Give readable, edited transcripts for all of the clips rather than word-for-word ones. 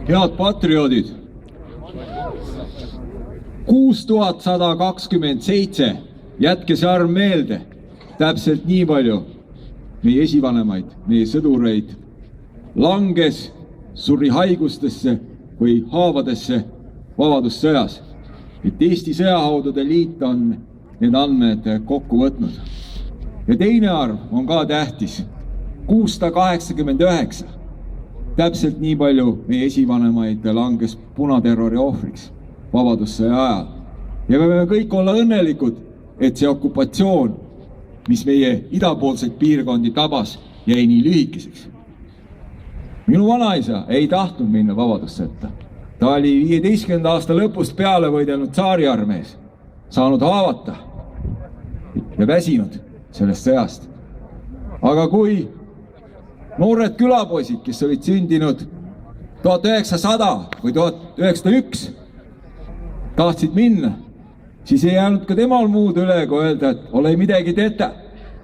Head patrioodid, 6127, jätke see arv meelde, täpselt nii palju meie esivanemaid, meie sõdureid langes, suri haigustesse või haavadesse vabadussõjas. Et Eesti Sõjahaudade Liit on need andmed kokku võtnud. Ja teine arv on ka tähtis, 689. Täpselt nii palju meie esivanemaid langes punaterrori ohvriks vabadussõja ajal. Ja me võime kõik olla õnnelikud, et see okupatsioon, mis meie idapoolseid piirkondi tabas, jäi nii lühikeseks. Minu vanaisa ei tahtnud minna vabadussõtta. Ta oli 15. aasta lõpust peale võidelnud tsaariarmees, saanud haavata ja väsinud sellest sõjast. Aga kui noored külapoisid, kes olid sündinud 1900 või 1901, tahtsid minna, siis ei jäänud ka temal muud üle, kui öelda, et ole midagi teeta,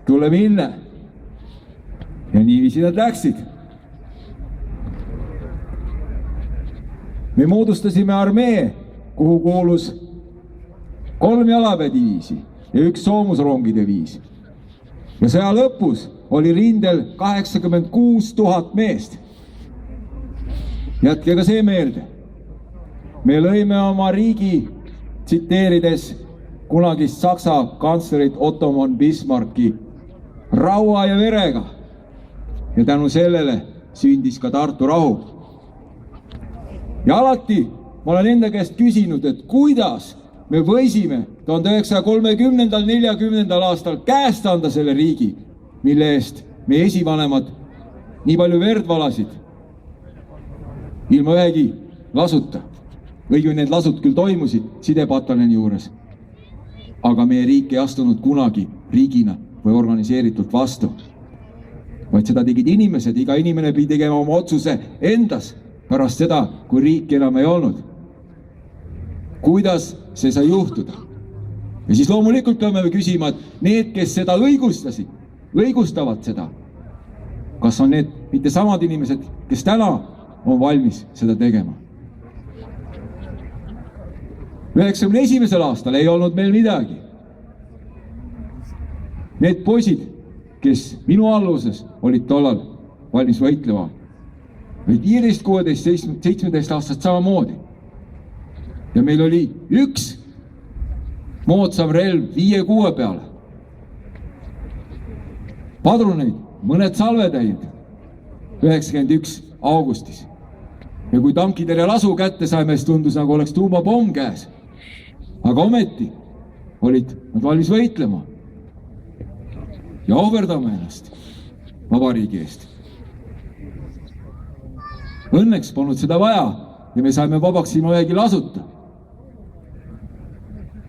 tule minna. Ja niiviisi nad läksid. Me moodustasime armee, kuhu kuulus 3 jalaväediviisi ja 1 soomusrongide viis. Ja sõja lõpus oli rindel 86 000 meest. Jätke ka see meelde. Me lõime oma riigi, tsiteerides kunagist Saksa kantslerit Otto von Bismarcki, raua ja verega. Ja tänu sellele sündis ka Tartu rahu. Ja alati ma olen enda käest küsinud, et kuidas me võisime 1930-40 aastal käest anda selle riigi, mille eest meie esivanemad nii palju verd valasid, ilma ühegi lasuta. Õigemini need lasud küll toimusid sidepataljoni juures, aga meie riik ei astunud kunagi riigina või organiseeritult vastu, vaid seda tegid inimesed. Iga inimene pidi tegema oma otsuse endas pärast seda, kui riiki enam ei olnud. Kuidas see sai juhtuda? Ja siis loomulikult peame küsima, et need, kes seda õigustavad seda, kas on need mitte samad inimesed, kes täna on valmis seda tegema? 91. aastal ei olnud meil midagi. Need poisid, kes minu alluses olid tollal valmis võitlema, olid 15, 16, 17 aastat samamoodi. Ja meil oli üks moodsam relv 5-6 peale. Padruneid, mõned salvetäid 91 augustis. Ja kui tankidele lasu kätte saime, siis tundus, nagu oleks tuumapomm käes. Aga ometi olid nad valmis võitlema ja ohverdama ennast vabariigi eest. Õnneks polnud seda vaja ja me saime vabaks ilma ühegi lasuta.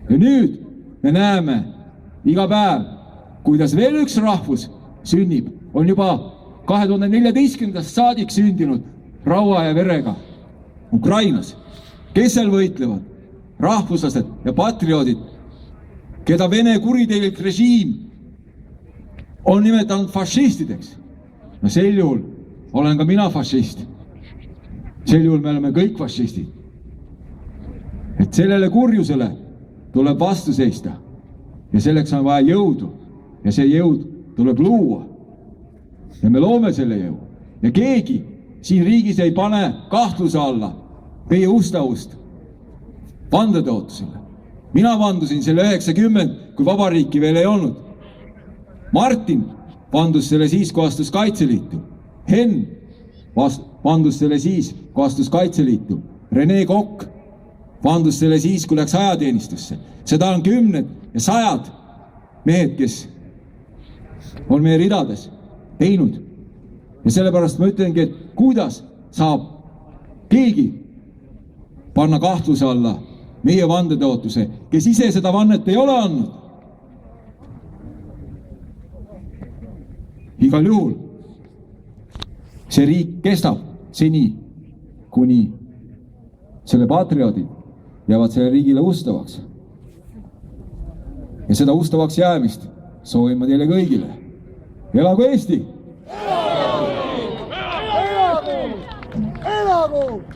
Ja nüüd me näeme iga päev, kuidas veel üks rahvus sünnib, on juba 2014. saadik sündinud raua ja verega Ukrainas. Kes seal võitlevad? Rahvuslased ja patrioodid, keda Vene kuritegelik režiim on nimetanud fašistideks. No sel juhul olen ka mina fašist. Sel juhul me oleme kõik fašistid. Et sellele kurjusele tuleb vastu seista ja selleks on vaja jõudu ja see jõud tuleb luua. Ja me loome selle jõu ja keegi siin riigis ei pane kahtluse alla meie ustavust vandetootusele. Mina vandusin selle 90, kui vabariiki veel ei olnud. Martin vandus selle siis, kui astus Kaitseliitu. Henn vandus selle siis, kui astus Kaitseliitu. Rene Kokk vandus selle siis, kui läks ajateenistusse. Seda on 10 ja 100 mehed, kes on meie ridades teinud. Ja sellepärast ma ütlengi, et kuidas saab keegi panna kahtluse alla meie vandedootuse, kes ise seda vannet ei ole andnud. Igal juhul see riik kestab seni, kuni selle patrioodid jäävad selle riigile ustavaks. Ja seda ustavaks jäämist soovin ma teile kõigile. Elagu Eesti! Elagu! Elagu! Bravo!